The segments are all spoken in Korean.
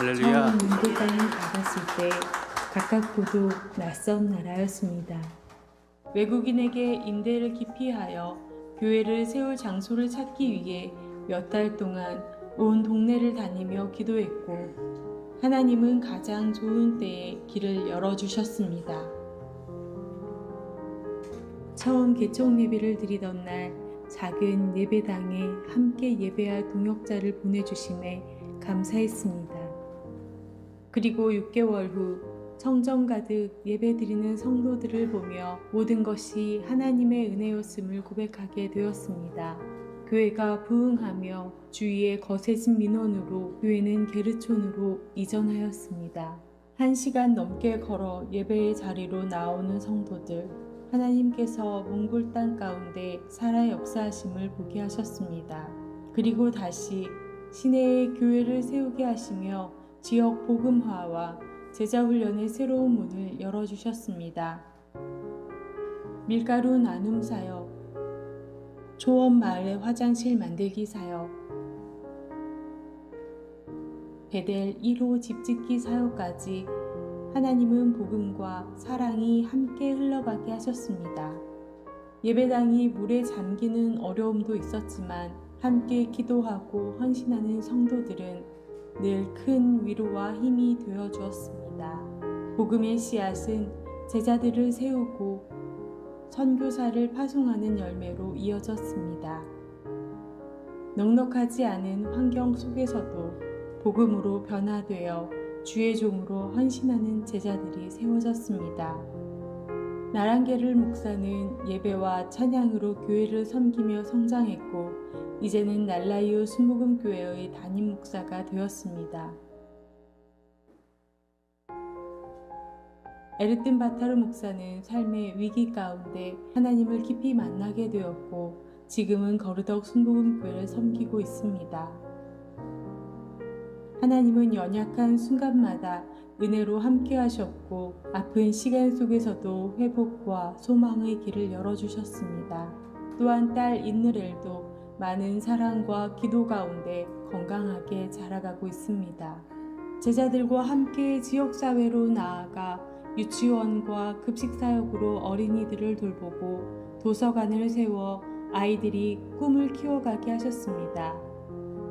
할렐루야. 처음 인도 땅에 가봤을 때 가깝고도 낯선 나라였습니다. 외국인에게 임대를 기피하여 교회를 세울 장소를 찾기 위해 몇 달 동안 온 동네를 다니며 기도했고, 하나님은 가장 좋은 때에 길을 열어주셨습니다. 처음 개척 예배를 드리던 날 작은 예배당에 함께 예배할 동역자를 보내주심에 감사했습니다. 그리고 6개월 후 청정 가득 예배드리는 성도들을 보며 모든 것이 하나님의 은혜였음을 고백하게 되었습니다. 교회가 부흥하며 주위에 거세진 민원으로 교회는 게르촌으로 이전하였습니다. 1시간 넘게 걸어 예배의 자리로 나오는 성도들, 하나님께서 몽골 땅 가운데 살아 역사하심을 보게 하셨습니다. 그리고 다시 시내에 교회를 세우게 하시며 지역 복음화와 제자훈련의 새로운 문을 열어주셨습니다. 밀가루 나눔 사역, 초원 마을의 화장실 만들기 사역, 베델 1호 집짓기 사역까지 하나님은 복음과 사랑이 함께 흘러가게 하셨습니다. 예배당이 물에 잠기는 어려움도 있었지만 함께 기도하고 헌신하는 성도들은 늘 큰 위로와 힘이 되어 주었습니다. 복음의 씨앗은 제자들을 세우고 선교사를 파송하는 열매로 이어졌습니다. 넉넉하지 않은 환경 속에서도 복음으로 변화되어 주의 종으로 헌신하는 제자들이 세워졌습니다. 나랑게를 목사는 예배와 찬양으로 교회를 섬기며 성장했고, 이제는 날라이오 순복음교회의 담임 목사가 되었습니다. 에르튼 바타르 목사는 삶의 위기 가운데 하나님을 깊이 만나게 되었고, 지금은 거르덕 순복음교회를 섬기고 있습니다. 하나님은 연약한 순간마다 은혜로 함께 하셨고, 아픈 시간 속에서도 회복과 소망의 길을 열어주셨습니다. 또한 딸 인느렐도 많은 사랑과 기도 가운데 건강하게 자라가고 있습니다. 제자들과 함께 지역사회로 나아가 유치원과 급식사역으로 어린이들을 돌보고 도서관을 세워 아이들이 꿈을 키워가게 하셨습니다.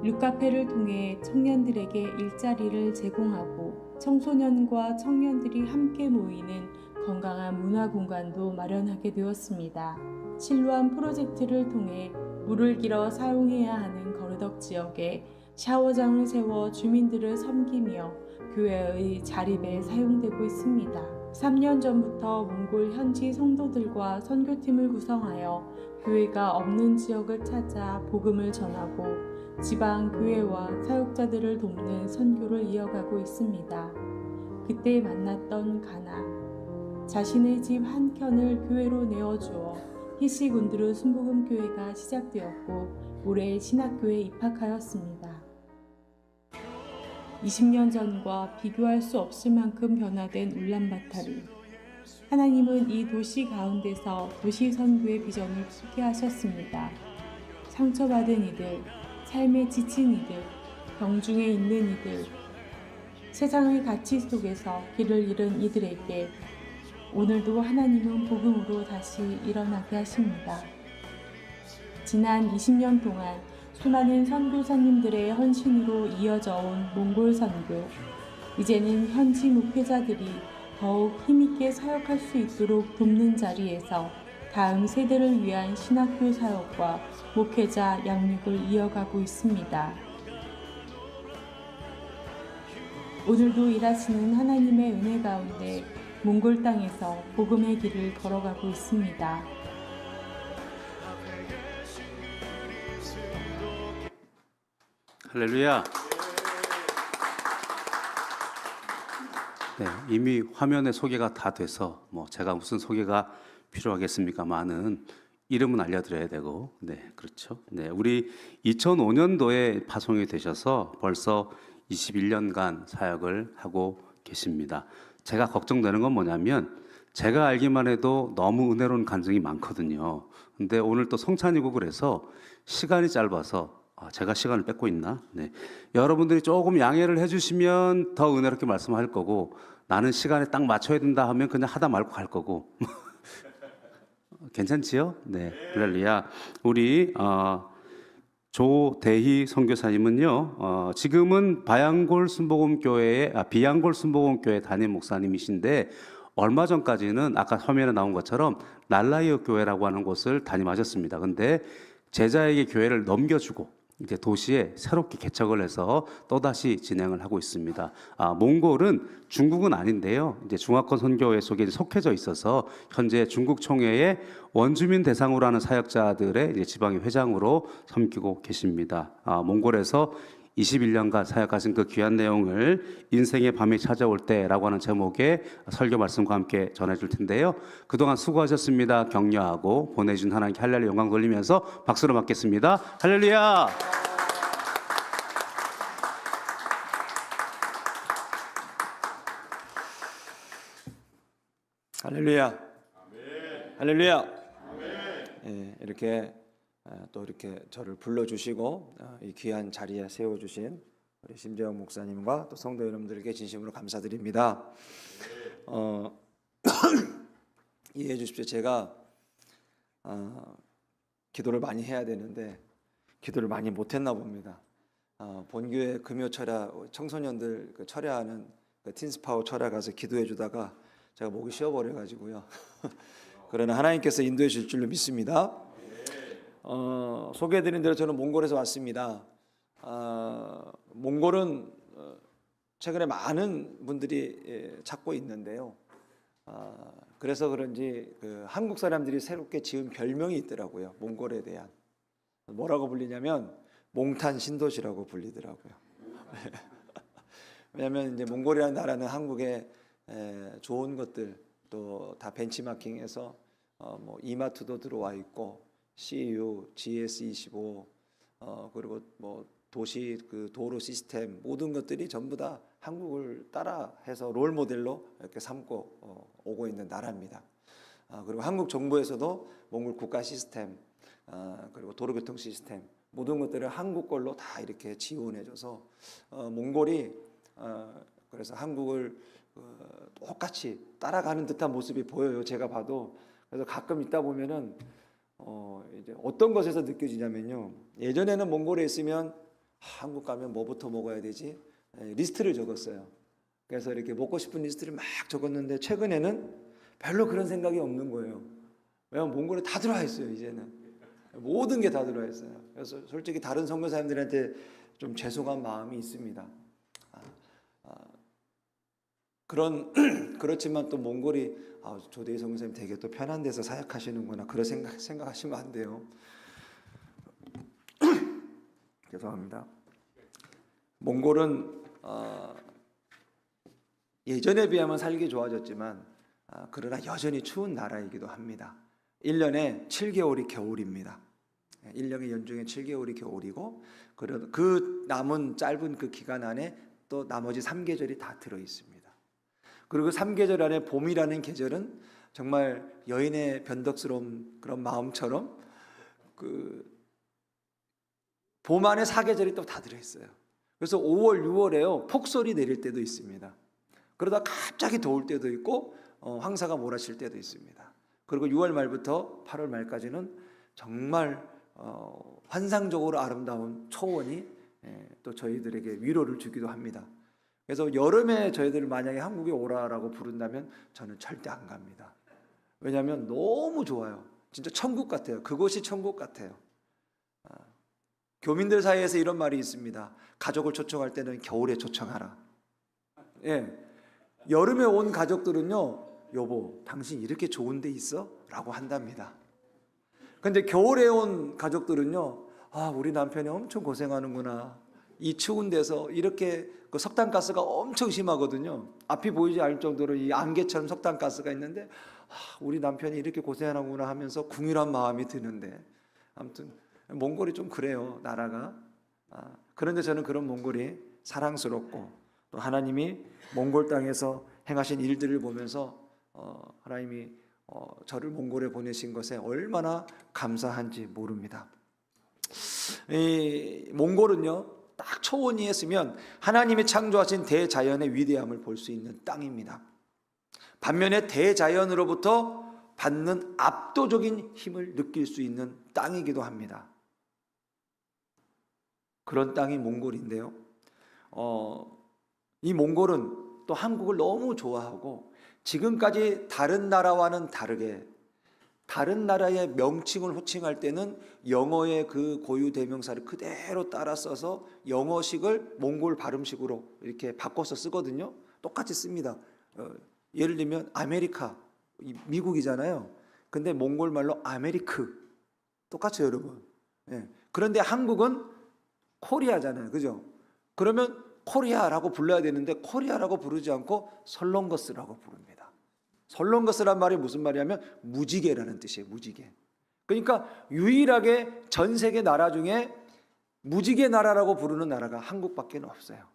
룩카페를 통해 청년들에게 일자리를 제공하고 청소년과 청년들이 함께 모이는 건강한 문화공간도 마련하게 되었습니다. 실로암 프로젝트를 통해 물을 길어 사용해야 하는 거르덕 지역에 샤워장을 세워 주민들을 섬기며 교회의 자립에 사용되고 있습니다. 3년 전부터 몽골 현지 성도들과 선교팀을 구성하여 교회가 없는 지역을 찾아 복음을 전하고 지방 교회와 사역자들을 돕는 선교를 이어가고 있습니다. 그때 만났던 가나, 자신의 집 한 켠을 교회로 내어주어 히시군드르 순복음교회가 시작되었고 올해 신학교에 입학하였습니다. 20년 전과 비교할 수 없을 만큼 변화된 울란바타르. 하나님은 이 도시 가운데서 도시 선교의 비전을 품게 하셨습니다. 상처받은 이들, 삶에 지친 이들, 병중에 있는 이들, 세상의 가치 속에서 길을 잃은 이들에게 오늘도 하나님은 복음으로 다시 일어나게 하십니다. 지난 20년 동안 수많은 선교사님들의 헌신으로 이어져 온 몽골 선교, 이제는 현지 목회자들이 더욱 힘있게 사역할 수 있도록 돕는 자리에서 다음 세대를 위한 신학교 사역과 목회자 양육을 이어가고 있습니다. 오늘도 일하시는 하나님의 은혜 가운데 몽골 땅에서 복음의 길을 걸어가고 있습니다. 할렐루야. 네, 이미 화면에 소개가 다 돼서 제가 무슨 소개가 필요하겠습니까만은 이름은 알려드려야 되고, 네, 그렇죠. 네, 우리 2005년도에 파송이 되셔서 벌써 21년간 사역을 하고 계십니다. 제가 걱정되는 건 뭐냐면 제가 알기만 해도 너무 은혜로운 간증이 많거든요. 근데 오늘 또 성찬이고 그래서 시간이 짧아서 제가 시간을 뺏고 있나? 네. 여러분들이 조금 양해를 해주시면 더 은혜롭게 말씀할 거고, 나는 시간에 딱 맞춰야 된다 하면 그냥 하다 말고 갈 거고. 괜찮지요? 네. 할렐루야. 우리 조대희 선교사님은요, 지금은 비양골 순복음교회 담임 목사님이신데, 얼마 전까지는 아까 화면에 나온 것처럼 날라이어 교회라고 하는 곳을 담임하셨습니다. 근데 제자에게 교회를 넘겨주고 이제 도시에 새롭게 개척을 해서 또다시 진행을 하고 있습니다. 몽골은 중국은 아닌데요. 이제 중화권 선교회 속에 속해져 있어서 현재 중국 총회의 원주민 대상으로 하는 사역자들의 이제 지방의 회장으로 섬기고 계십니다. 몽골에서 21년간 사역하신 그 귀한 내용을 인생의 밤이 찾아올 때라고 하는 제목의 설교 말씀과 함께 전해줄 텐데요. 그동안 수고하셨습니다. 격려하고 보내준 하나님께 할렐루야 영광 돌리면서 박수로 맞겠습니다. 할렐루야. 할렐루야. 할렐루야. 예, 이렇게 또 이렇게 저를 불러주시고 이 귀한 자리에 세워주신 우리 심재영 목사님과 또 성도 여러분들에게 진심으로 감사드립니다. 이해해 주십시오. 제가 기도를 많이 해야 되는데 기도를 많이 못했나 봅니다. 본교회 금요 철야 청소년들 그 철야하는 그 틴스파워 철야 가서 기도해 주다가 제가 목이 쉬어버려 가지고요. 그러나 하나님께서 인도해 주실 줄로 믿습니다. 소개해드린 대로 저는 몽골에서 왔습니다. 몽골은 최근에 많은 분들이 찾고 있는데요. 그래서 그런지 그 한국 사람들이 새롭게 지은 별명이 있더라고요. 몽골에 대한 뭐라고 불리냐면 몽탄 신도시라고 불리더라고요. 왜냐하면 이제 몽골이라는 나라는 한국의 좋은 것들 또 다 벤치마킹해서 뭐 이마트도 들어와 있고 CU, GS25 그리고 뭐 도시 그 도로 시스템 모든 것들이 전부 다 한국을 따라해서 롤 모델로 이렇게 삼고 오고 있는 나라입니다. 그리고 한국 정부에서도 몽골 국가 시스템 그리고 도로교통 시스템 모든 것들을 한국 걸로 다 이렇게 지원해줘서 몽골이 그래서 한국을 똑같이 따라가는 듯한 모습이 보여요. 제가 봐도. 그래서 가끔 있다 보면은 이제 어떤 것에서 느껴지냐면요. 예전에는 몽골에 있으면 한국 가면 뭐부터 먹어야 되지? 리스트를 적었어요. 그래서 이렇게 먹고 싶은 리스트를 막 적었는데 최근에는 별로 그런 생각이 없는 거예요. 왜냐면 몽골에 다 들어와 있어요. 이제는 모든 게 다 들어와 있어요. 그래서 솔직히 다른 선교사님들한테 좀 죄송한 마음이 있습니다. 그렇지만 또 몽골이 조대희 선교사님 되게 또 편한 데서 사역하시는구나 그런 생각하시면 안 돼요. 죄송합니다. 몽골은 예전에 비하면 살기 좋아졌지만 그러나 여전히 추운 나라이기도 합니다. 1년에 7개월이 겨울입니다. 1년의 연중에 7개월이 겨울이고 그 남은 짧은 그 기간 안에 또 나머지 3계절이 다 들어 있습니다. 그리고 3계절 안에 봄이라는 계절은 정말 여인의 변덕스러운 그런 마음처럼 그 봄 안에 4계절이 또 다 들어있어요. 그래서 5월, 6월에요 폭설이 내릴 때도 있습니다. 그러다 갑자기 더울 때도 있고 황사가 몰아칠 때도 있습니다. 그리고 6월 말부터 8월 말까지는 정말 환상적으로 아름다운 초원이 또 저희들에게 위로를 주기도 합니다. 그래서 여름에 저희들 만약에 한국에 오라라고 부른다면 저는 절대 안 갑니다. 왜냐하면 너무 좋아요. 진짜 천국 같아요. 그곳이 천국 같아요. 교민들 사이에서 이런 말이 있습니다. 가족을 초청할 때는 겨울에 초청하라. 예, 여름에 온 가족들은요, 여보, 당신 이렇게 좋은 데 있어? 라고 한답니다. 근데 겨울에 온 가족들은요, 우리 남편이 엄청 고생하는구나. 이 추운 데서 이렇게 그 석탄가스가 엄청 심하거든요. 앞이 보이지 않을 정도로 이 안개처럼 석탄가스가 있는데 우리 남편이 이렇게 고생하는구나 하면서 궁일한 마음이 드는데 아무튼 몽골이 좀 그래요. 나라가. 그런데 저는 그런 몽골이 사랑스럽고 또 하나님이 몽골 땅에서 행하신 일들을 보면서 하나님이 저를 몽골에 보내신 것에 얼마나 감사한지 모릅니다. 이 몽골은요, 딱 초원위에 서면 하나님이 창조하신 대자연의 위대함을 볼 수 있는 땅입니다. 반면에 대자연으로부터 받는 압도적인 힘을 느낄 수 있는 땅이기도 합니다. 그런 땅이 몽골인데요. 이 몽골은 또 한국을 너무 좋아하고 지금까지 다른 나라와는 다르게 다른 나라의 명칭을 호칭할 때는 영어의 그 고유 대명사를 그대로 따라 써서 영어식을 몽골 발음식으로 이렇게 바꿔서 쓰거든요. 똑같이 씁니다. 예를 들면 아메리카, 미국이잖아요. 근데 몽골 말로 아메리크 똑같죠, 여러분. 예. 그런데 한국은 코리아잖아요, 그죠? 그러면 코리아라고 불러야 되는데 코리아라고 부르지 않고 설렁거스라고 부릅니다. 설렁거스란 말이 무슨 말이냐면 무지개라는 뜻이에요. 무지개. 그러니까 유일하게 전 세계 나라 중에 무지개 나라라고 부르는 나라가 한국밖에 없어요.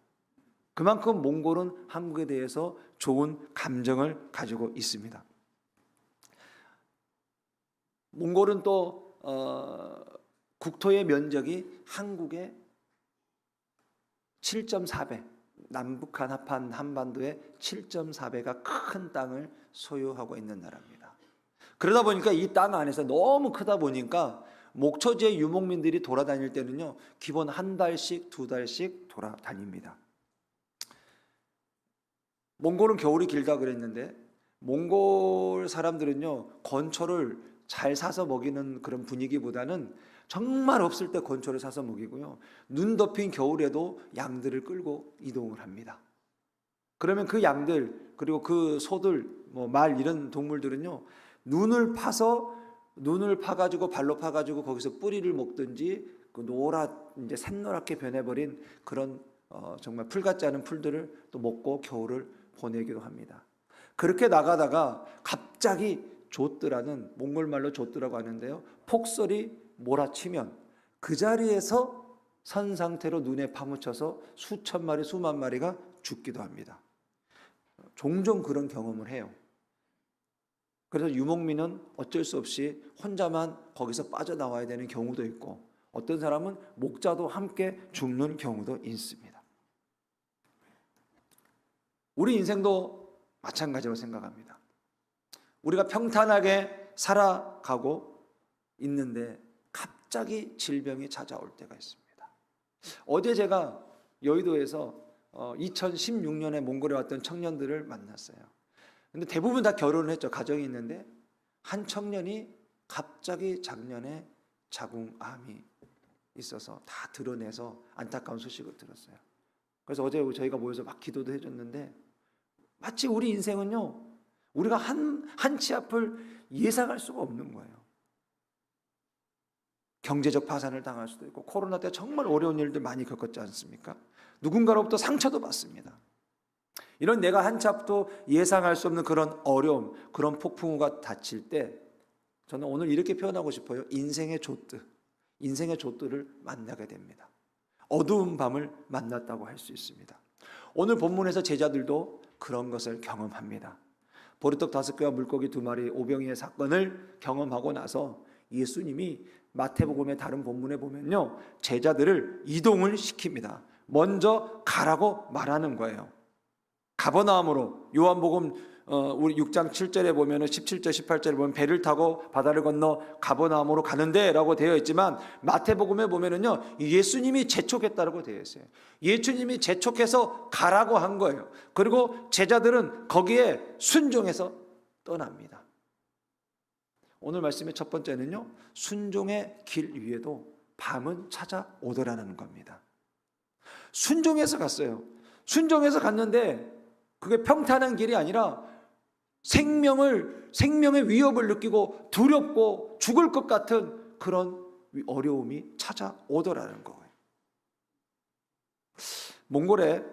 그만큼 몽골은 한국에 대해서 좋은 감정을 가지고 있습니다. 몽골은 또 국토의 면적이 한국의 7.4배, 남북한 합한 한반도의 7.4배가 큰 땅을 소유하고 있는 나라입니다. 그러다 보니까 이 땅 안에서 너무 크다 보니까 목초지의 유목민들이 돌아다닐 때는요, 기본 한 달씩 두 달씩 돌아다닙니다. 몽골은 겨울이 길다 그랬는데 몽골 사람들은요, 건초를 잘 사서 먹이는 그런 분위기보다는 정말 없을 때 건초를 사서 먹이고요, 눈 덮인 겨울에도 양들을 끌고 이동을 합니다. 그러면 그 양들 그리고 그 소들, 말 이런 동물들은요, 눈을 파가지고 발로 파가지고 거기서 뿌리를 먹든지 그 이제 샛노랗게 변해버린 그런 정말 풀 같지 않은 풀들을 또 먹고 겨울을 보내기도 합니다. 그렇게 나가다가 갑자기 조뜨라는 몽골 말로 조뜨라고 하는데요, 폭설이 몰아치면 그 자리에서 선 상태로 눈에 파묻혀서 수천 마리 수만 마리가 죽기도 합니다. 종종 그런 경험을 해요. 그래서 유목민은 어쩔 수 없이 혼자만 거기서 빠져나와야 되는 경우도 있고 어떤 사람은 목자도 함께 죽는 경우도 있습니다. 우리 인생도 마찬가지로 생각합니다. 우리가 평탄하게 살아가고 있는데 갑자기 질병이 찾아올 때가 있습니다. 어제 제가 여의도에서 2016년에 몽골에 왔던 청년들을 만났어요. 근데 대부분 다 결혼을 했죠. 가정이 있는데 한 청년이 갑자기 작년에 자궁암이 있어서 다 드러내서 안타까운 소식을 들었어요. 그래서 어제 저희가 모여서 막 기도도 해줬는데 마치 우리 인생은요, 우리가 한 치 앞을 예상할 수가 없는 거예요. 경제적 파산을 당할 수도 있고 코로나 때 정말 어려운 일들 많이 겪었지 않습니까? 누군가로부터 상처도 받습니다. 이런 내가 한 치 앞도 예상할 수 없는 그런 어려움, 그런 폭풍우가 닥칠 때 저는 오늘 이렇게 표현하고 싶어요. 인생의 조뜨를 만나게 됩니다. 어두운 밤을 만났다고 할 수 있습니다. 오늘 본문에서 제자들도 그런 것을 경험합니다. 보리떡 5개와 물고기 2마리 오병이의 사건을 경험하고 나서 예수님이 마태복음의 다른 본문에 보면요, 제자들을 이동을 시킵니다. 먼저 가라고 말하는 거예요. 가버나움으로, 요한복음 우리 6장 7절에 보면 17절 18절에 보면 배를 타고 바다를 건너 가버나움으로 가는데 라고 되어 있지만 마태복음에 보면은요, 예수님이 재촉했다고 되어 있어요. 예수님이 재촉해서 가라고 한 거예요. 그리고 제자들은 거기에 순종해서 떠납니다. 오늘 말씀의 첫 번째는요, 순종의 길 위에도 밤은 찾아오더라는 겁니다. 순종해서 갔어요. 순종해서 갔는데 그게 평탄한 길이 아니라 생명의 위협을 느끼고 두렵고 죽을 것 같은 그런 어려움이 찾아오더라는 거예요. 몽골에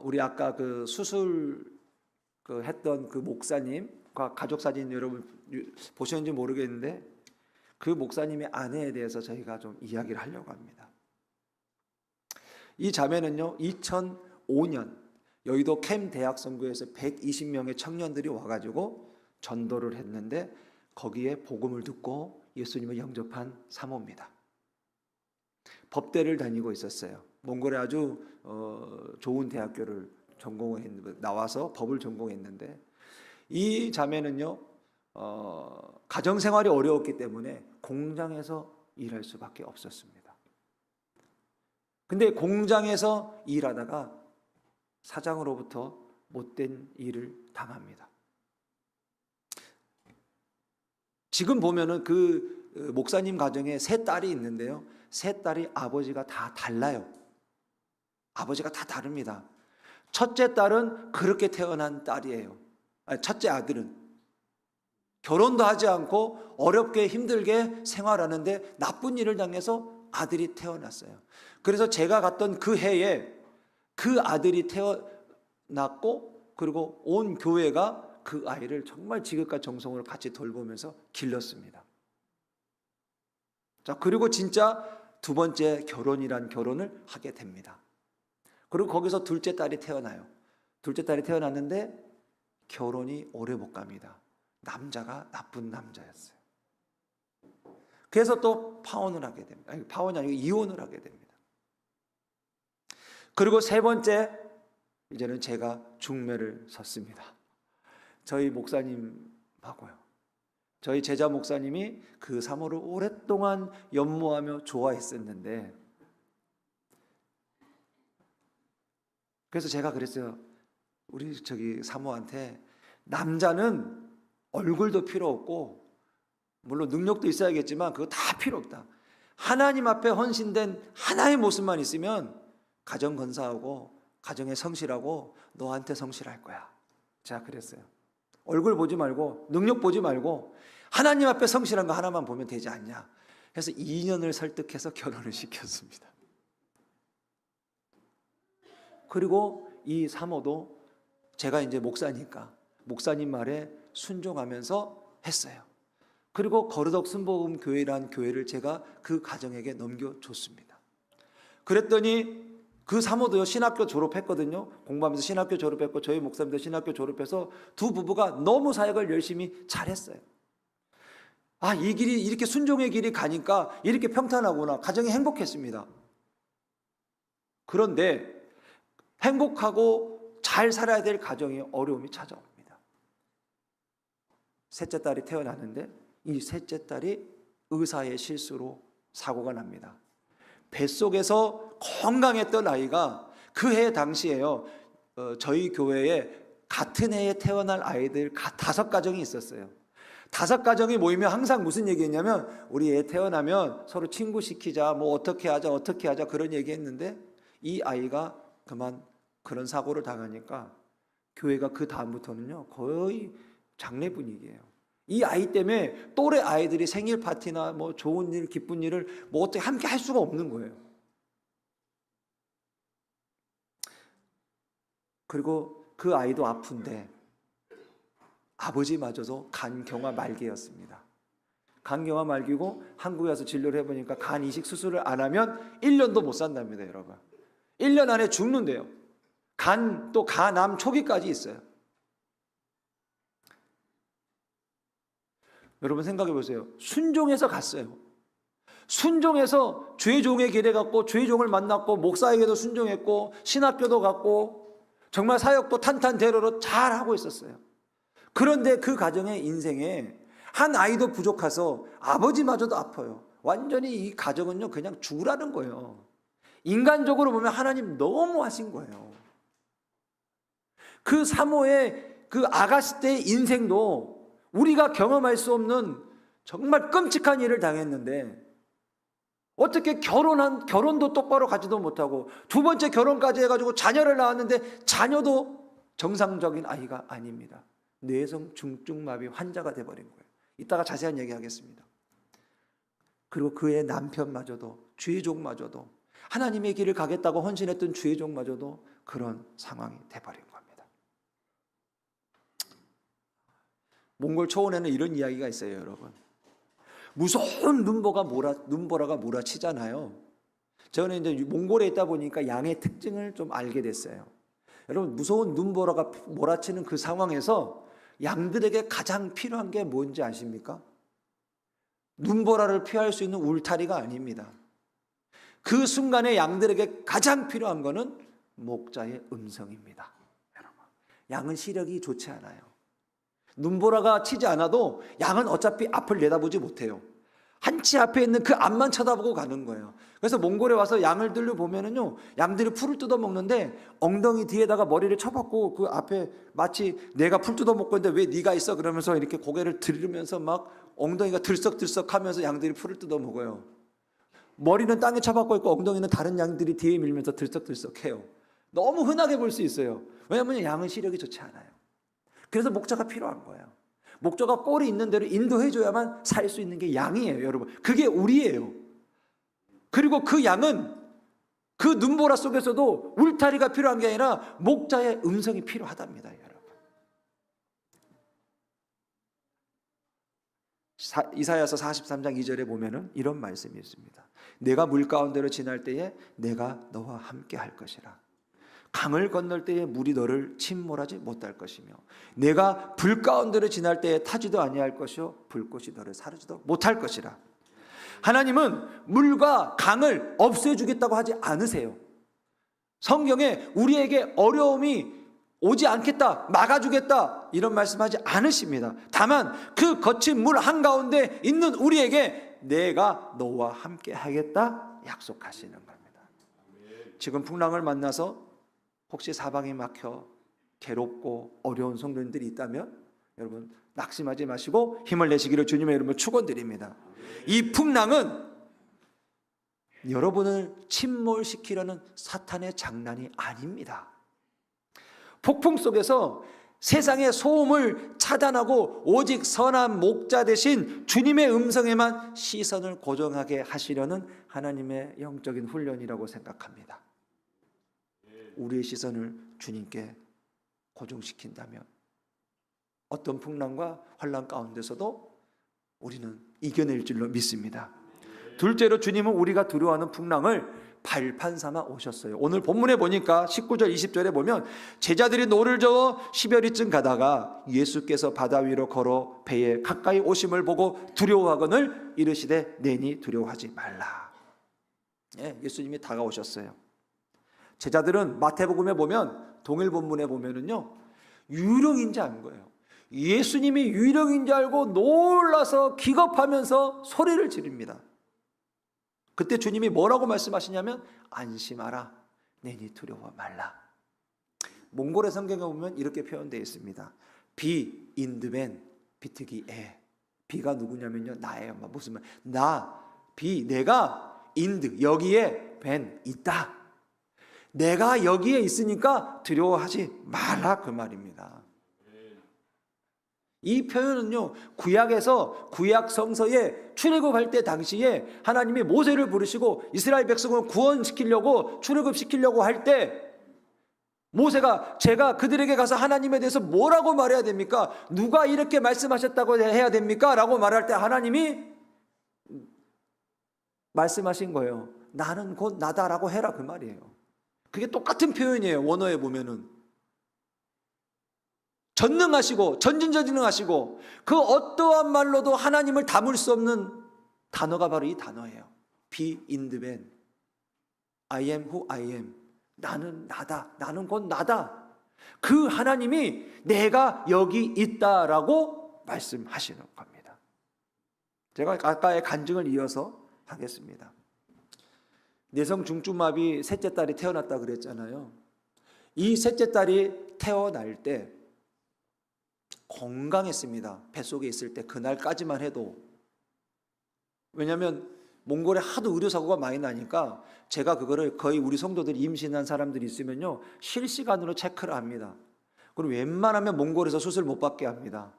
우리 아까 그 수술 했던 그 목사님과 가족 사진 여러분 보셨는지 모르겠는데 그 목사님의 아내에 대해서 저희가 좀 이야기를 하려고 합니다. 이 자매는요, 2005년 여의도 캠 대학 선교에서 120명의 청년들이 와가지고 전도를 했는데 거기에 복음을 듣고 예수님을 영접한 사모입니다. 법대를 다니고 있었어요. 몽골에 아주 좋은 대학교를 나와서 법을 전공했는데, 이 자매는요 가정 생활이 어려웠기 때문에 공장에서 일할 수밖에 없었습니다. 근데 공장에서 일하다가 사장으로부터 못된 일을 당합니다. 지금 보면은 그 목사님 가정에 세 딸이 있는데요, 세 딸이 아버지가 다 달라요. 아버지가 다 다릅니다. 첫째 딸은 그렇게 태어난 딸이에요. 첫째 아들은 결혼도 하지 않고 어렵게 힘들게 생활하는데 나쁜 일을 당해서 아들이 태어났어요. 그래서 제가 갔던 그 해에 그 아들이 태어났고, 그리고 온 교회가 그 아이를 정말 지극과 정성으로 같이 돌보면서 길렀습니다. 자, 그리고 진짜 두 번째 결혼을 하게 됩니다. 그리고 거기서 둘째 딸이 태어나요. 둘째 딸이 태어났는데 결혼이 오래 못 갑니다. 남자가 나쁜 남자였어요. 그래서 또 파혼을 하게 됩니다. 아니, 파혼이 아니고 이혼을 하게 됩니다. 그리고 세 번째, 이제는 제가 중매를 섰습니다. 저희 목사님하고요. 저희 제자 목사님이 그 사모를 오랫동안 연모하며 좋아했었는데, 그래서 제가 그랬어요. 우리 저기 사모한테, 남자는 얼굴도 필요 없고 물론 능력도 있어야겠지만 그거 다 필요 없다. 하나님 앞에 헌신된 하나의 모습만 있으면 가정 건사하고 가정에 성실하고 너한테 성실할 거야. 제가 그랬어요. 얼굴 보지 말고 능력 보지 말고 하나님 앞에 성실한 거 하나만 보면 되지 않냐. 그래서 2년을 설득해서 결혼을 시켰습니다. 그리고 이 사모도 제가 이제 목사니까 목사님 말에 순종하면서 했어요. 그리고 거르덕 순복음 교회라는 교회를 제가 그 가정에게 넘겨줬습니다. 그랬더니 그 사모도요, 신학교 졸업했거든요. 공부하면서 신학교 졸업했고 저희 목사님도 신학교 졸업해서 두 부부가 너무 사역을 열심히 잘했어요. 아, 이 길이 이렇게 순종의 길이 가니까 이렇게 평탄하구나. 가정이 행복했습니다. 그런데 행복하고 잘 살아야 될 가정에 어려움이 찾아옵니다. 셋째 딸이 태어나는데 이 셋째 딸이 의사의 실수로 사고가 납니다. 뱃속에서 건강했던 아이가 그 해 당시에요, 저희 교회에 같은 해에 태어날 아이들 5가정이 있었어요. 5가정이 모이면 항상 무슨 얘기했냐면, 우리 애 태어나면 서로 친구 시키자, 뭐 어떻게 하자 그런 얘기했는데, 이 아이가 그만 그런 사고를 당하니까 교회가 그 다음부터는요 거의 장례 분위기예요. 이 아이 때문에 또래 아이들이 생일 파티나 뭐 좋은 일, 기쁜 일을 뭐 어떻게 함께 할 수가 없는 거예요. 그리고 그 아이도 아픈데 아버지마저도 간경화 말기였습니다. 간경화 말기고 한국에 와서 진료를 해보니까 간 이식 수술을 안 하면 1년도 못 산답니다, 여러분. 1년 안에 죽는데요. 또 간암 초기까지 있어요. 여러분 생각해 보세요. 순종해서 갔어요. 순종해서 죄종의 길에 갔고 죄종을 만났고 목사에게도 순종했고 신학교도 갔고 정말 사역도 탄탄대로로 잘 하고 있었어요. 그런데 그 가정의 인생에 한 아이도 부족해서 아버지마저도 아파요. 완전히 이 가정은요 그냥 죽으라는 거예요. 인간적으로 보면 하나님 너무 하신 거예요. 그 사모의 그 아가씨 때의 인생도 우리가 경험할 수 없는 정말 끔찍한 일을 당했는데, 어떻게 결혼도 똑바로 가지도 못하고 두 번째 결혼까지 해가지고 자녀를 낳았는데 자녀도 정상적인 아이가 아닙니다. 뇌성 중증마비 환자가 돼버린 거예요. 이따가 자세한 얘기하겠습니다. 그리고 그의 남편마저도, 주의종마저도, 하나님의 길을 가겠다고 헌신했던 주의종마저도 그런 상황이 돼버린 겁니다. 몽골 초원에는 이런 이야기가 있어요, 여러분. 무서운 눈보라가 몰아치잖아요. 저는 이제 몽골에 있다 보니까 양의 특징을 좀 알게 됐어요. 여러분, 무서운 눈보라가 몰아치는 그 상황에서 양들에게 가장 필요한 게 뭔지 아십니까? 눈보라를 피할 수 있는 울타리가 아닙니다. 그 순간에 양들에게 가장 필요한 것은 목자의 음성입니다. 여러분, 양은 시력이 좋지 않아요. 눈보라가 치지 않아도 양은 어차피 앞을 내다보지 못해요. 한치 앞에 있는 그 앞만 쳐다보고 가는 거예요. 그래서 몽골에 와서 양을 들려보면은요, 양들이 풀을 뜯어먹는데 엉덩이 뒤에다가 머리를 쳐박고 그 앞에 마치 내가 풀 뜯어먹고 있는데 왜 네가 있어? 그러면서 이렇게 고개를 들으면서 막 엉덩이가 들썩들썩 하면서 양들이 풀을 뜯어먹어요. 머리는 땅에 쳐박고 있고 엉덩이는 다른 양들이 뒤에 밀면서 들썩들썩해요. 너무 흔하게 볼 수 있어요. 왜냐하면 양은 시력이 좋지 않아요. 그래서 목자가 필요한 거예요. 목자가 꼴이 있는 대로 인도해줘야만 살 수 있는 게 양이에요, 여러분. 그게 우리예요. 그리고 그 양은 그 눈보라 속에서도 울타리가 필요한 게 아니라 목자의 음성이 필요하답니다, 여러분. 이사야서 43장 2절에 보면은 이런 말씀이 있습니다. 내가 물 가운데로 지날 때에 내가 너와 함께 할 것이라. 강을 건널 때에 물이 너를 침몰하지 못할 것이며 내가 불 가운데로 지날 때에 타지도 아니할 것이요 불꽃이 너를 사르지도 못할 것이라. 하나님은 물과 강을 없애주겠다고 하지 않으세요. 성경에 우리에게 어려움이 오지 않겠다, 막아주겠다 이런 말씀하지 않으십니다. 다만 그 거친 물 한가운데 있는 우리에게 내가 너와 함께 하겠다 약속하시는 겁니다. 지금 풍랑을 만나서 혹시 사방이 막혀 괴롭고 어려운 성도님들이 있다면 여러분 낙심하지 마시고 힘을 내시기를 주님의 이름으로 축원드립니다. 이 풍랑은 여러분을 침몰시키려는 사탄의 장난이 아닙니다. 폭풍 속에서 세상의 소음을 차단하고 오직 선한 목자 대신 주님의 음성에만 시선을 고정하게 하시려는 하나님의 영적인 훈련이라고 생각합니다. 우리의 시선을 주님께 고정시킨다면 어떤 풍랑과 환난 가운데서도 우리는 이겨낼 줄로 믿습니다. 둘째로 주님은 우리가 두려워하는 풍랑을 발판 삼아 오셨어요. 오늘 본문에 보니까 19절 20절에 보면 제자들이 노를 저어 10여리쯤 가다가 예수께서 바다 위로 걸어 배에 가까이 오심을 보고 두려워하거늘 이르시되 내니 두려워하지 말라. 예수님이 다가오셨어요. 제자들은 마태복음에 보면 동일 본문에 보면은요 유령인지 안 거예요. 예수님이 유령인지 알고 놀라서 기겁하면서 소리를 지릅니다. 그때 주님이 뭐라고 말씀하시냐면 안심하라 내니 두려워 말라. 몽골의 성경에 보면 이렇게 표현되어 있습니다. 비 인드벤 비트기 에. 비가 누구냐면요 나예요. 무슨 말? 나 비 내가 인드 여기에 벤 있다. 내가 여기에 있으니까 두려워하지 말라 그 말입니다. 이 표현은요 구약에서 구약 성서에 출애굽할 때 당시에 하나님이 모세를 부르시고 이스라엘 백성을 구원시키려고 출애굽시키려고 할 때 모세가 제가 그들에게 가서 하나님에 대해서 뭐라고 말해야 됩니까? 누가 이렇게 말씀하셨다고 해야 됩니까? 라고 말할 때 하나님이 말씀하신 거예요. 나는 곧 나다라고 해라 그 말이에요. 그게 똑같은 표현이에요. 원어에 보면은 전능하시고 전진전능하시고 그 어떠한 말로도 하나님을 담을 수 없는 단어가 바로 이 단어예요. Be in the man. I am who I am. 나는 나다. 나는 곧 나다. 그 하나님이 내가 여기 있다라고 말씀하시는 겁니다. 제가 아까의 간증을 이어서 하겠습니다. 내성 중증마비 셋째 딸이 태어났다 그랬잖아요. 이 셋째 딸이 태어날 때 건강했습니다. 뱃속에 있을 때 그날까지만 해도. 왜냐하면 몽골에 하도 의료사고가 많이 나니까 제가 그거를 거의 우리 성도들이 임신한 사람들이 있으면요 실시간으로 체크를 합니다. 그리고 웬만하면 몽골에서 수술 못 받게 합니다.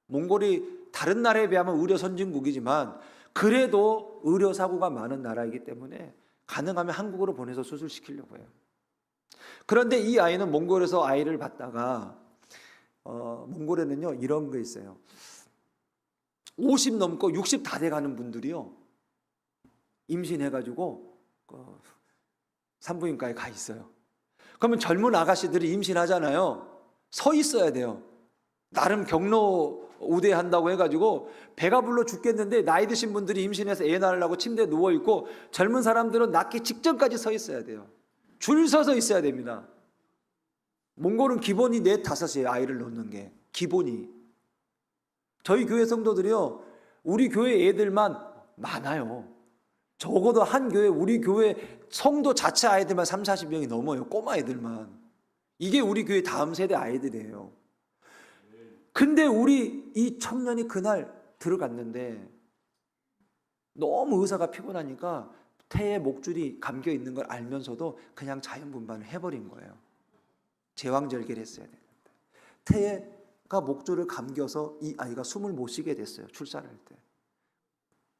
몽골이 다른 나라에 비하면 의료 선진국이지만 그래도 의료사고가 많은 나라이기 때문에 가능하면 한국으로 보내서 수술시키려고 해요. 그런데 이 아이는 몽골에서 아이를 받다가 몽골에는요 이런 거 있어요. 50 넘고 60 다 돼가는 분들이요 임신해가지고 산부인과에 가 있어요. 그러면 젊은 아가씨들이 임신하잖아요. 서 있어야 돼요. 나름 경로 우대한다고 해가지고 배가 불러 죽겠는데 나이 드신 분들이 임신해서 애 낳으려고 침대에 누워있고 젊은 사람들은 낳기 직전까지 서 있어야 돼요. 줄 서서 있어야 됩니다. 몽골은 기본이 4, 5이에요. 아이를 놓는 게 기본이. 저희 교회 성도들이요, 우리 교회 애들만 많아요. 적어도 한 교회, 우리 교회 성도 자체 아이들만 3, 40명이 넘어요. 꼬마 애들만. 이게 우리 교회 다음 세대 아이들이에요. 근데 우리 이 청년이 그날 들어갔는데 너무 의사가 피곤하니까 태에 목줄이 감겨 있는 걸 알면서도 그냥 자연분반을 해버린 거예요. 제왕절개를 했어야 되는데 태가 목줄을 감겨서 이 아이가 숨을 못 쉬게 됐어요. 출산할 때.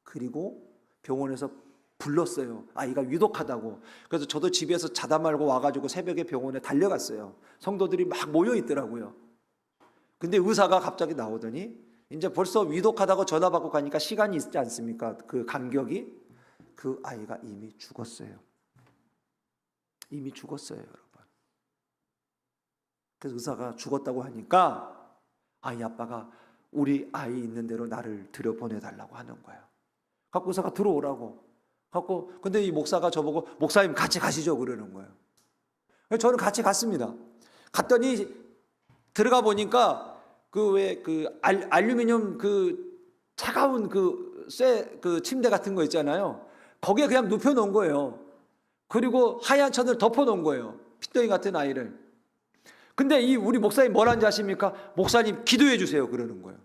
그리고 병원에서 불렀어요. 아이가 위독하다고. 그래서 저도 집에서 자다 말고 와가지고 새벽에 병원에 달려갔어요. 성도들이 막 모여 있더라고요. 근데 의사가 갑자기 나오더니 이제 벌써 위독하다고 전화 받고 가니까 시간이 있지 않습니까? 그 간격이. 그 아이가 이미 죽었어요. 이미 죽었어요, 여러분. 그래서 의사가 죽었다고 하니까 아이 아빠가 우리 아이 있는 대로 나를 들여보내달라고 하는 거예요. 갖고 의사가 들어오라고. 갖고 근데 이 목사가 저보고 목사님 같이 가시죠 그러는 거예요. 그래서 저는 같이 갔습니다. 갔더니 들어가 보니까 그 왜 그 알루미늄 그 차가운 그 침대 같은 거 있잖아요. 거기에 그냥 눕혀 놓은 거예요. 그리고 하얀 천을 덮어 놓은 거예요. 핏덩이 같은 아이를. 근데 이 우리 목사님 뭐라는지 아십니까? 목사님 기도해 주세요 그러는 거예요.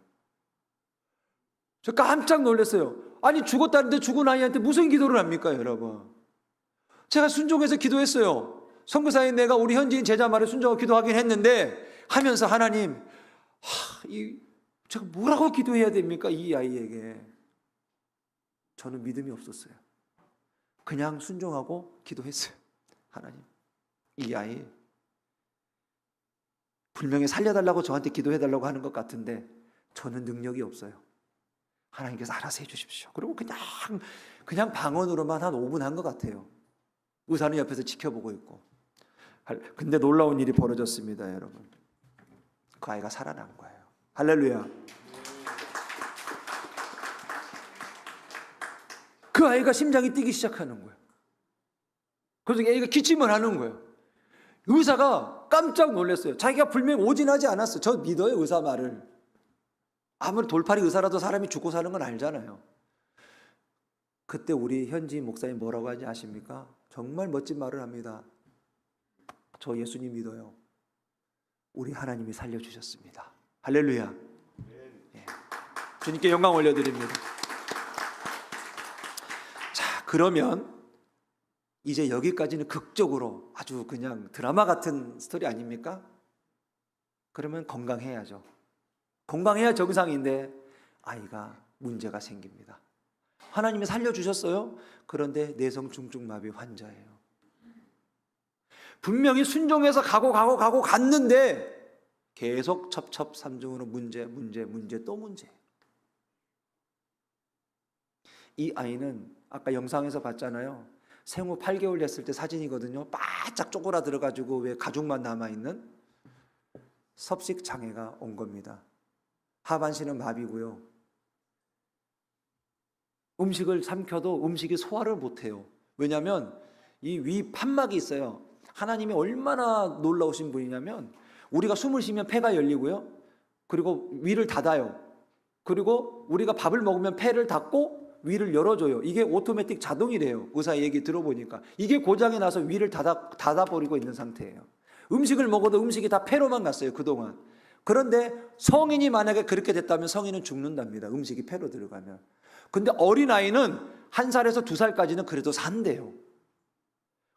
저 깜짝 놀랐어요. 아니 죽었다는데 죽은 아이한테 무슨 기도를 합니까 여러분? 제가 순종해서 기도했어요. 선교사인 내가 우리 현지인 제자 말에 순종하고 기도하긴 했는데 하면서 하나님 제가 뭐라고 기도해야 됩니까 이 아이에게? 저는 믿음이 없었어요. 그냥 순종하고 기도했어요. 하나님 이 아이 분명히 살려달라고 저한테 기도해달라고 하는 것 같은데 저는 능력이 없어요. 하나님께서 알아서 해주십시오. 그리고 그냥 방언으로만 한 5분 한 것 같아요. 의사는 옆에서 지켜보고 있고. 근데 놀라운 일이 벌어졌습니다, 여러분. 그 아이가 살아난 거예요. 할렐루야. 그 아이가 심장이 뛰기 시작하는 거예요. 그래서 애가 기침을 하는 거예요. 의사가 깜짝 놀랐어요. 자기가 분명히 오진하지 않았어요. 저 믿어요, 의사 말을. 아무리 돌팔이 의사라도 사람이 죽고 사는 건 알잖아요. 그때 우리 현지인 목사님 뭐라고 하지 아십니까? 정말 멋진 말을 합니다. 저 예수님 믿어요. 우리 하나님이 살려주셨습니다. 할렐루야. 예. 주님께 영광 올려드립니다. 자, 그러면 이제 여기까지는 극적으로 아주 그냥 드라마 같은 스토리 아닙니까? 그러면 건강해야죠. 건강해야 정상인데 아이가 문제가 생깁니다. 하나님이 살려주셨어요. 그런데 내성중증마비 환자예요. 분명히 순종해서 가고 갔는데 계속 첩첩산중으로 문제 또 문제. 이 아이는 아까 영상에서 봤잖아요. 생후 8개월 됐을 때 사진이거든요. 바짝 쪼그라들어가지고 왜 가죽만 남아있는 섭식 장애가 온 겁니다. 하반신은 마비고요. 음식을 삼켜도 음식이 소화를 못해요. 왜냐하면 이 위 판막이 있어요. 하나님이 얼마나 놀라우신 분이냐면 우리가 숨을 쉬면 폐가 열리고요. 그리고 위를 닫아요. 그리고 우리가 밥을 먹으면 폐를 닫고 위를 열어줘요. 이게 오토매틱 자동이래요. 의사 얘기 들어보니까. 이게 고장이 나서 위를 닫아버리고 있는 상태예요. 음식을 먹어도 음식이 다 폐로만 갔어요. 그동안. 그런데 성인이 만약에 그렇게 됐다면 성인은 죽는답니다. 음식이 폐로 들어가면. 근데 어린아이는 1살에서 2살까지는 그래도 산대요.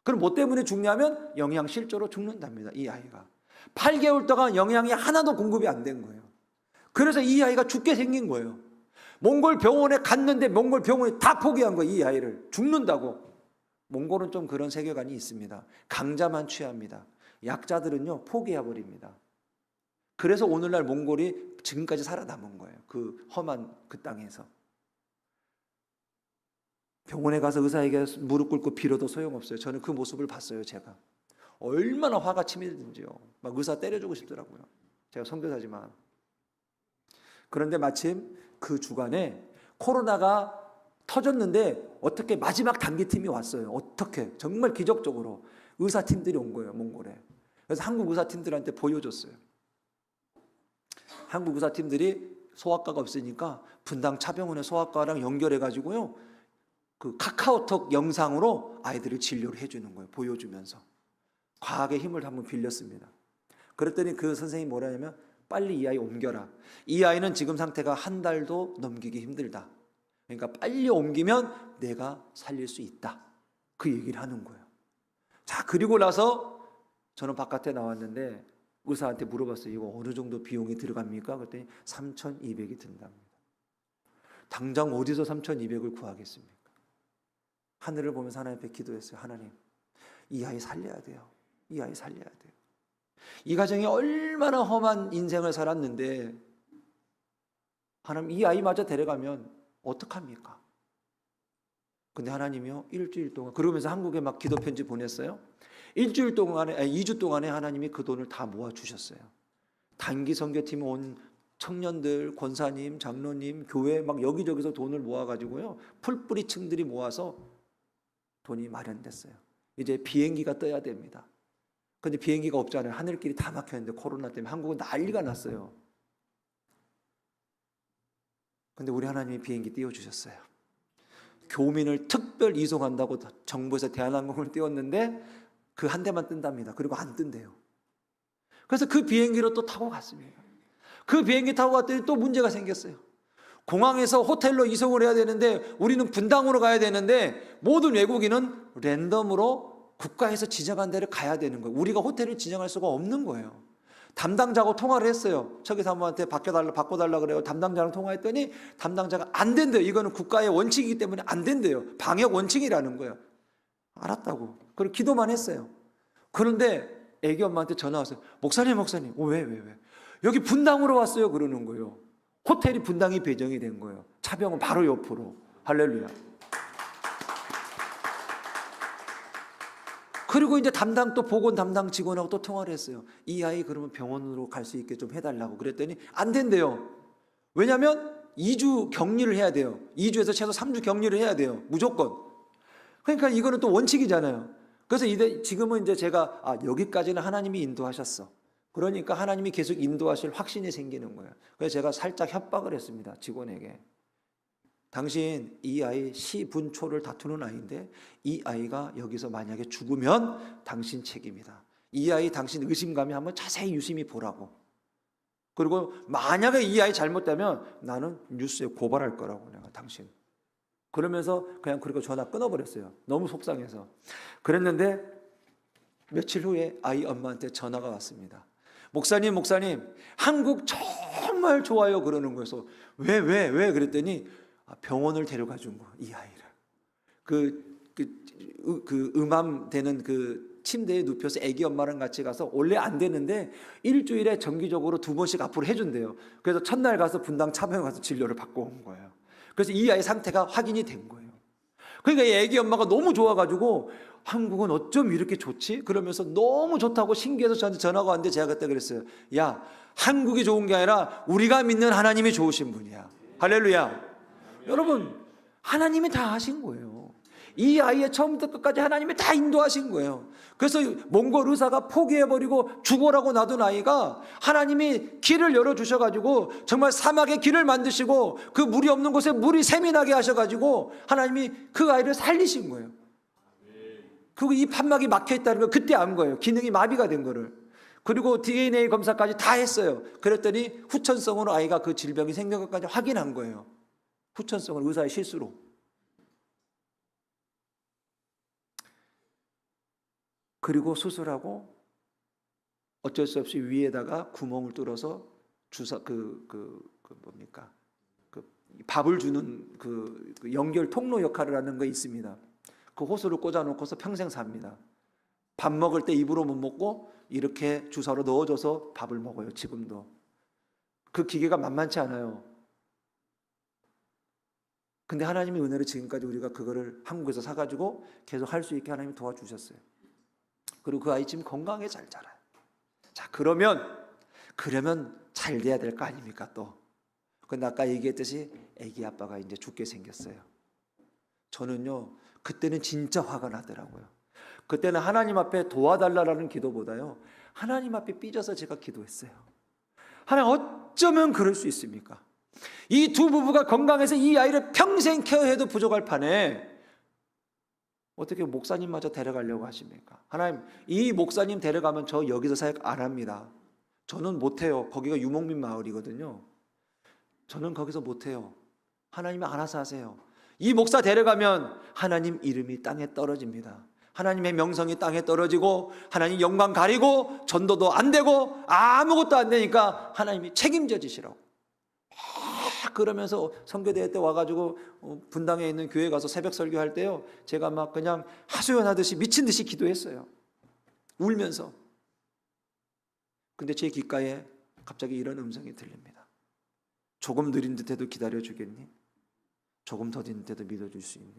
그럼 뭐 때문에 죽냐면 영양실조로 죽는답니다. 이 아이가. 8개월 동안 영양이 하나도 공급이 안 된 거예요. 그래서 이 아이가 죽게 생긴 거예요. 몽골 병원에 갔는데 몽골 병원이 다 포기한 거예요. 이 아이를. 죽는다고. 몽골은 좀 그런 세계관이 있습니다. 강자만 취합니다. 약자들은요 포기해버립니다. 그래서 오늘날 몽골이 지금까지 살아남은 거예요. 그 험한 그 땅에서. 병원에 가서 의사에게 무릎 꿇고 빌어도 소용없어요. 저는 그 모습을 봤어요. 제가. 얼마나 화가 치밀든지요. 막 의사 때려주고 싶더라고요. 제가 선교사지만. 그런데 마침 그 주간에 코로나가 터졌는데 어떻게 마지막 단계팀이 왔어요. 어떻게 정말 기적적으로 의사팀들이 온 거예요. 몽골에. 그래서 한국 의사팀들한테 보여줬어요. 한국 의사팀들이 소아과가 없으니까 분당 차병원의 소아과랑 연결해가지고요, 그 카카오톡 영상으로 아이들을 진료를 해주는 거예요. 보여주면서 과학의 힘을 한번 빌렸습니다. 그랬더니 그 선생님이 뭐라 하냐면 빨리 이 아이 옮겨라. 이 아이는 지금 상태가 한 달도 넘기기 힘들다. 그러니까 빨리 옮기면 내가 살릴 수 있다. 그 얘기를 하는 거예요. 자, 그리고 나서 저는 바깥에 나왔는데 의사한테 물어봤어요. 이거 어느 정도 비용이 들어갑니까? 그랬더니 3,200이 든답니다. 당장 어디서 3,200을 구하겠습니까? 하늘을 보면서 하나님 앞에 기도했어요. 하나님, 이 아이 살려야 돼요. 이 아이 살려야 돼요. 이 가정이 얼마나 험한 인생을 살았는데 하나님, 이 아이마저 데려가면 어떡합니까? 근데 하나님이요, 일주일 동안, 그러면서 한국에 막 기도 편지 보냈어요. 일주일 동안에, 2주 동안에 하나님이 그 돈을 다 모아 주셨어요. 단기 선교팀 온 청년들, 권사님, 장로님, 교회 막 여기저기서 돈을 모아가지고요, 풀뿌리층들이 모아서 돈이 마련됐어요. 이제 비행기가 떠야 됩니다. 근데 비행기가 없잖아요. 하늘길이 다 막혔는데 코로나 때문에 한국은 난리가 났어요. 근데 우리 하나님이 비행기 띄워주셨어요. 교민을 특별 이송한다고 정부에서 대한항공을 띄웠는데 그 한 대만 뜬답니다. 그리고 안 뜬대요. 그래서 그 비행기로 또 타고 갔습니다. 그 비행기 타고 갔더니 또 문제가 생겼어요. 공항에서 호텔로 이송을 해야 되는데 우리는 분당으로 가야 되는데 모든 외국인은 랜덤으로 국가에서 지정한 데를 가야 되는 거예요. 우리가 호텔을 지정할 수가 없는 거예요. 담당자하고 통화를 했어요. 저기 사람한테 바꿔달라 그래요. 담당자랑 통화했더니 담당자가 안 된대요. 이거는 국가의 원칙이기 때문에 안 된대요. 방역 원칙이라는 거예요. 알았다고. 그리고 기도만 했어요. 그런데 애기 엄마한테 전화 왔어요. 목사님, 왜? 여기 분당으로 왔어요. 그러는 거예요. 호텔이 분당이 배정이 된 거예요. 차병원 바로 옆으로. 할렐루야. 그리고 이제 보건 담당 직원하고 또 통화를 했어요. 이 아이 그러면 병원으로 갈 수 있게 좀 해달라고 그랬더니 안 된대요. 왜냐하면 2주 격리를 해야 돼요. 2주에서 최소 3주 격리를 해야 돼요. 무조건. 그러니까 이거는 또 원칙이잖아요. 그래서 지금은 이제 제가 여기까지는 하나님이 인도하셨어. 그러니까 하나님이 계속 인도하실 확신이 생기는 거예요. 그래서 제가 살짝 협박을 했습니다. 직원에게. 당신 이 아이 시분초를 다투는 아이인데 이 아이가 여기서 만약에 죽으면 당신 책임이다. 이 아이 당신 의심감이 한번 자세히 유심히 보라고. 그리고 만약에 이 아이 잘못되면 나는 뉴스에 고발할 거라고 내가 당신. 그러면서 그냥 그리고 전화 끊어버렸어요. 너무 속상해서. 그랬는데 며칠 후에 아이 엄마한테 전화가 왔습니다. 목사님 한국 정말 좋아요 그러는 거여서 왜 그랬더니 병원을 데려가 준 거야, 이 아이를. 그 음암되는 그 침대에 눕혀서 애기 엄마랑 같이 가서 원래 안 되는데 일주일에 정기적으로 2번씩 앞으로 해준대요. 그래서 첫날 가서 분당 차병원 가서 진료를 받고 온 거예요. 그래서 이 아이 상태가 확인이 된 거예요. 그러니까 이 애기 엄마가 너무 좋아가지고 한국은 어쩜 이렇게 좋지? 그러면서 너무 좋다고 신기해서 저한테 전화가 왔는데 제가 그때 그랬어요. 야, 한국이 좋은 게 아니라 우리가 믿는 하나님이 좋으신 분이야. 할렐루야. 여러분, 하나님이 다 하신 거예요. 이 아이의 처음부터 끝까지 하나님이 다 인도하신 거예요. 그래서 몽골 의사가 포기해버리고 죽어라고 놔둔 아이가 하나님이 길을 열어주셔가지고 정말 사막에 길을 만드시고 그 물이 없는 곳에 물이 샘이 나게 하셔가지고 하나님이 그 아이를 살리신 거예요. 그리고 이 판막이 막혀있다는 걸 그때 안 거예요. 기능이 마비가 된 거를. 그리고 DNA 검사까지 다 했어요. 그랬더니 후천성으로 아이가 그 질병이 생긴 것까지 확인한 거예요. 후천성을 의사의 실수로. 그리고 수술하고 어쩔 수 없이 위에다가 구멍을 뚫어서 밥을 주는 그 연결 통로 역할을 하는 거 있습니다. 그 호수를 꽂아놓고서 평생 삽니다. 밥 먹을 때 입으로 못 먹고 이렇게 주사로 넣어줘서 밥을 먹어요. 지금도. 그 기계가 만만치 않아요. 근데 하나님의 은혜로 지금까지 우리가 그거를 한국에서 사가지고 계속 할 수 있게 하나님이 도와주셨어요. 그리고 그 아이 지금 건강하게 잘 자라요. 자, 그러면 잘 돼야 될 거 아닙니까 또. 근데 아까 얘기했듯이 아기 아빠가 이제 죽게 생겼어요. 저는요, 그때는 진짜 화가 나더라고요. 그때는 하나님 앞에 도와달라라는 기도보다요, 하나님 앞에 삐져서 제가 기도했어요. 하나님, 어쩌면 그럴 수 있습니까? 이 두 부부가 건강해서 이 아이를 평생 케어해도 부족할 판에 어떻게 목사님마저 데려가려고 하십니까? 하나님, 이 목사님 데려가면 저 여기서 사역 안 합니다. 저는 못해요. 거기가 유목민 마을이거든요. 저는 거기서 못해요. 하나님이 알아서 하세요. 이 목사 데려가면 하나님 이름이 땅에 떨어집니다. 하나님의 명성이 땅에 떨어지고 하나님 영광 가리고 전도도 안 되고 아무것도 안 되니까 하나님이 책임져 주시라고. 그러면서 선교대회 때 와가지고 분당에 있는 교회 가서 새벽 설교할 때요, 제가 막 그냥 하소연하듯이 미친 듯이 기도했어요. 울면서. 근데 제 귓가에 갑자기 이런 음성이 들립니다. 조금 느린 듯해도 기다려주겠니? 조금 더딘 듯해도 믿어줄 수 있니?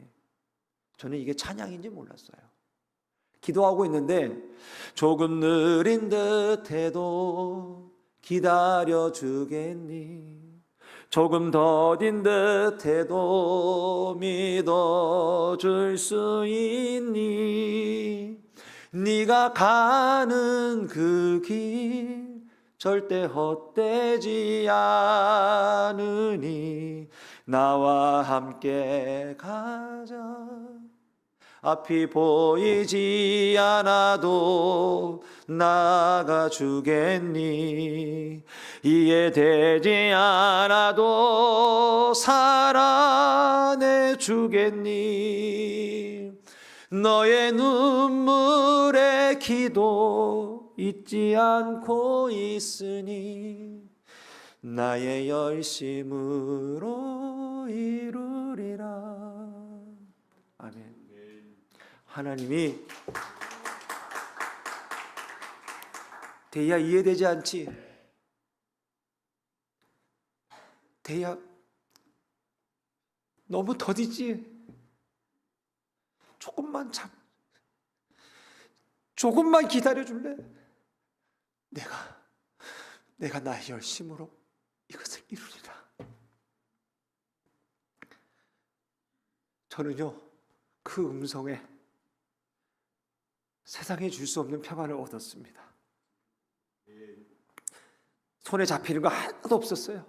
저는 이게 찬양인지 몰랐어요. 기도하고 있는데 조금 느린 듯해도 기다려주겠니? 조금 더딘 듯해도 믿어줄 수 있니? 네가 가는 그 길 절대 헛되지 않으니 나와 함께 가자. 앞이 보이지 않아도 나가주겠니? 이해되지 않아도 살아내주겠니? 너의 눈물의 기도 잊지 않고 있으니 나의 열심으로 이루리라. 아멘. 하나님이 대야 이해되지 않지? 대야 너무 더디지? 조금만 기다려 줄래? 내가 나의 열심으로 이것을 이루리라. 저는요, 그 음성에 세상에 줄 수 없는 평안을 얻었습니다. 손에 잡히는 거 하나도 없었어요.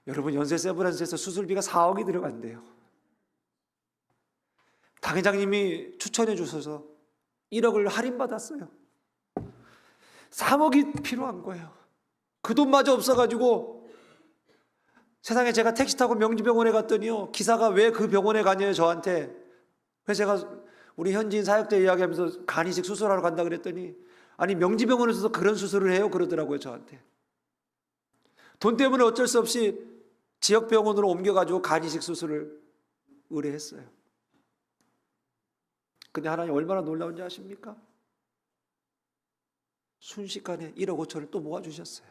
여러분, 연세 세브란스에서 수술비가 4억이 들어간대요. 당 회장님이 추천해 주셔서 1억을 할인받았어요. 3억이 필요한 거예요. 그 돈마저 없어가지고 세상에 제가 택시 타고 명지병원에 갔더니요, 기사가 왜 그 병원에 가냐요, 저한테. 그래서 제가 우리 현지인 사역자 이야기하면서 간 이식 수술하러 간다 그랬더니, 아니 명지병원에서도 그런 수술을 해요 그러더라고요, 저한테. 돈 때문에 어쩔 수 없이 지역병원으로 옮겨가지고 간 이식 수술을 의뢰했어요. 근데 하나님 얼마나 놀라운지 아십니까? 순식간에 1억 5천을 또 모아주셨어요.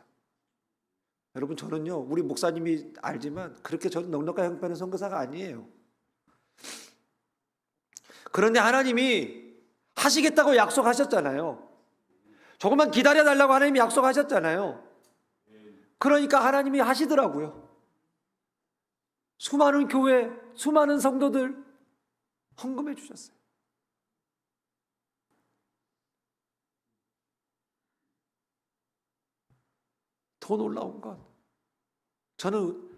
여러분, 저는요, 우리 목사님이 알지만 그렇게 저는 넉넉한 형편의 선교사가 아니에요. 그런데 하나님이 하시겠다고 약속하셨잖아요. 조금만 기다려달라고 하나님이 약속하셨잖아요. 그러니까 하나님이 하시더라고요. 수많은 교회, 수많은 성도들 헌금해 주셨어요. 더 놀라운 건, 저는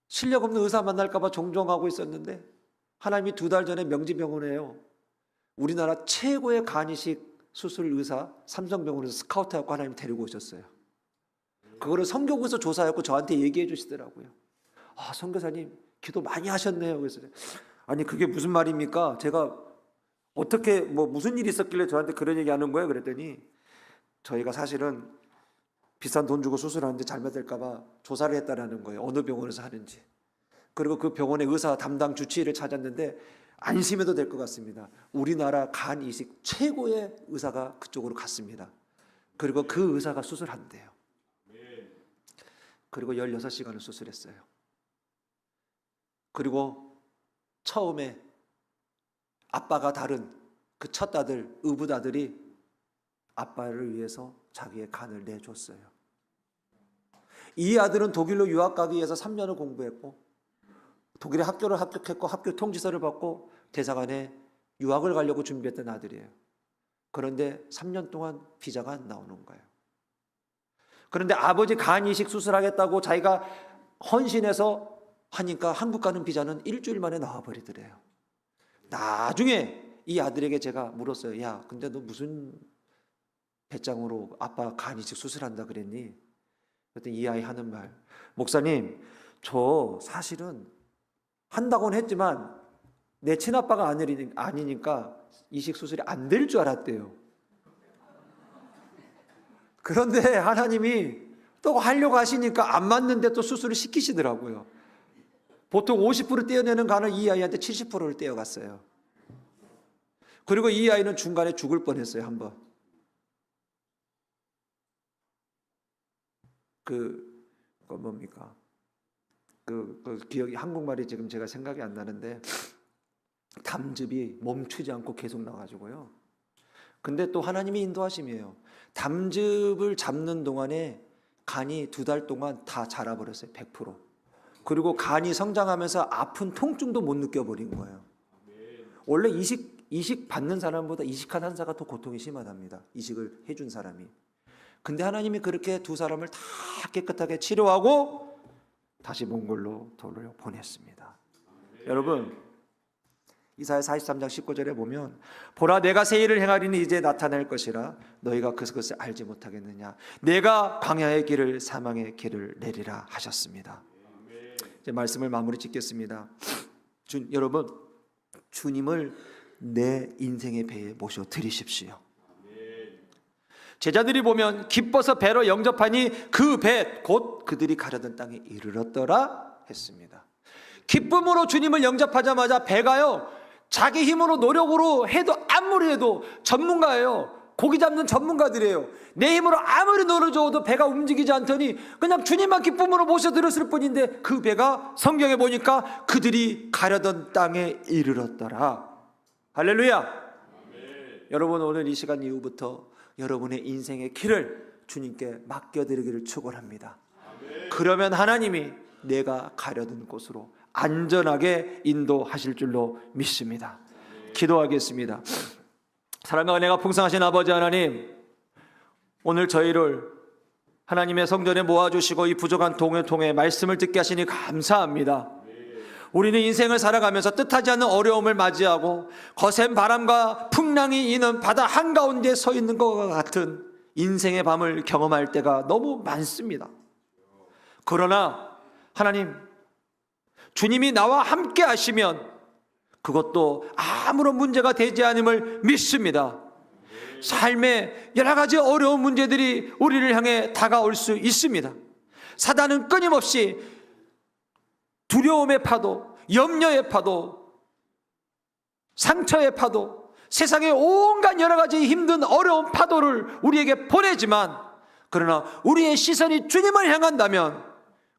실력 없는 의사 만날까 봐 종종하고 있었는데 하나님이 2달 전에 명지병원에요, 우리나라 최고의 간이식 수술 의사 삼성병원에서 스카우트하고 하나님 데리고 오셨어요. 그거를 선교국에서 조사했고 저한테 얘기해 주시더라고요. 아, 선교사님 기도 많이 하셨네요. 그래서 아니 그게 무슨 말입니까? 제가 어떻게 무슨 일이 있었길래 저한테 그런 얘기 하는 거예요? 그랬더니 저희가 사실은 비싼 돈 주고 수술하는데 잘못될까 봐 조사를 했다라는 거예요. 어느 병원에서 하는지. 그리고 그 병원의 의사 담당 주치의를 찾았는데 안심해도 될 것 같습니다. 우리나라 간 이식 최고의 의사가 그쪽으로 갔습니다. 그리고 그 의사가 수술한대요. 그리고 16시간을 수술했어요. 그리고 처음에 아빠가 다른 그 첫 아들, 의붓아들이 아빠를 위해서 자기의 간을 내줬어요. 이 아들은 독일로 유학 가기 위해서 3년을 공부했고 독일의 학교를 합격했고 학교 통지서를 받고 대사관에 유학을 가려고 준비했던 아들이에요. 그런데 3년 동안 비자가 안 나오는 거예요. 그런데 아버지 간 이식 수술하겠다고 자기가 헌신해서 하니까 한국 가는 비자는 일주일 만에 나와버리더래요. 나중에 이 아들에게 제가 물었어요. 야, 근데 너 무슨 배짱으로 아빠 간 이식 수술한다 그랬니? 그랬더니 이 아이 하는 말, 목사님, 저 사실은 한다고는 했지만 내 친아빠가 아니니까 이식 수술이 안 될 줄 알았대요. 그런데 하나님이 또 하려고 하시니까 안 맞는데 또 수술을 시키시더라고요. 보통 50% 떼어내는 간을 이 아이한테 70%를 떼어갔어요. 그리고 이 아이는 중간에 죽을 뻔했어요, 한번. 뭡니까? 기억이, 한국말이 지금 제가 생각이 안 나는데, 담즙이 멈추지 않고 계속 나가지고요. 근데 또 하나님이 인도하심이에요. 담즙을 잡는 동안에 간이 2달 동안 다 자라버렸어요, 100%. 그리고 간이 성장하면서 아픈 통증도 못 느껴버린 거예요. 원래 이식 받는 사람보다 이식한 환자가 더 고통이 심하답니다. 이식을 해준 사람이. 근데 하나님이 그렇게 두 사람을 다 깨끗하게 치료하고 다시 몽골로 돌려보냈습니다. 여러분, 이사야 43장 19절에 보면 보라 내가 새 일을 행하리니 이제 나타날 것이라 너희가 그것을 알지 못하겠느냐. 내가 광야의 길을 사망의 길을 내리라 하셨습니다. 이제 말씀을 마무리 짓겠습니다. 여러분, 주님을 내 인생의 배에 모셔 드리십시오. 제자들이 보면 기뻐서 배로 영접하니 그 배 곧 그들이 가려던 땅에 이르렀더라 했습니다. 기쁨으로 주님을 영접하자마자 배가요, 자기 힘으로 노력으로 해도 아무리 해도 전문가예요. 고기 잡는 전문가들이에요. 내 힘으로 아무리 노려줘도 배가 움직이지 않더니 그냥 주님만 기쁨으로 모셔드렸을 뿐인데 그 배가 성경에 보니까 그들이 가려던 땅에 이르렀더라. 할렐루야. 아멘. 여러분, 오늘 이 시간 이후부터 여러분의 인생의 길을 주님께 맡겨드리기를 축원합니다. 그러면 하나님이 내가 가려던 곳으로 안전하게 인도하실 줄로 믿습니다. 기도하겠습니다. 사랑과 은혜가 풍성하신 아버지 하나님, 오늘 저희를 하나님의 성전에 모아주시고 이 부족한 동을 통해 말씀을 듣게 하시니 감사합니다. 우리는 인생을 살아가면서 뜻하지 않는 어려움을 맞이하고 거센 바람과 풍랑이 이는 바다 한가운데 서 있는 것과 같은 인생의 밤을 경험할 때가 너무 많습니다. 그러나 하나님, 주님이 나와 함께 하시면 그것도 아무런 문제가 되지 않음을 믿습니다. 삶의 여러 가지 어려운 문제들이 우리를 향해 다가올 수 있습니다. 사단은 끊임없이 두려움의 파도, 염려의 파도, 상처의 파도, 세상의 온갖 여러 가지 힘든 어려운 파도를 우리에게 보내지만, 그러나 우리의 시선이 주님을 향한다면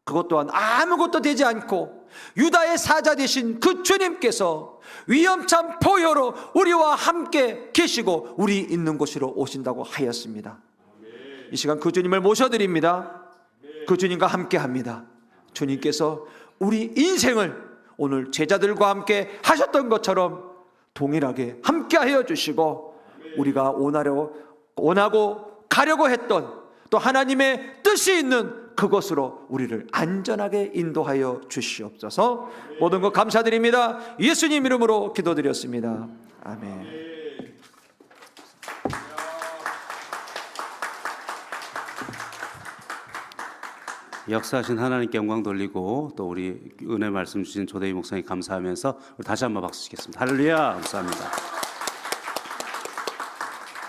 그것 또한 아무것도 되지 않고 유다의 사자 되신 그 주님께서 위험찬 보혈로 우리와 함께 계시고 우리 있는 곳으로 오신다고 하였습니다. 이 시간 그 주님을 모셔드립니다. 그 주님과 함께 합니다. 주님께서 우리 인생을 오늘 제자들과 함께 하셨던 것처럼 동일하게 함께 하여 주시고 우리가 원하고 가려고 했던 또 하나님의 뜻이 있는 그것으로 우리를 안전하게 인도하여 주시옵소서. 모든 것 감사드립니다. 예수님 이름으로 기도드렸습니다. 아멘. 역사하신 하나님께 영광 돌리고 또 우리 은혜 말씀 주신 조대희 목사님 감사하면서 우리 다시 한번 박수 치겠습니다. 할렐루야. 감사합니다.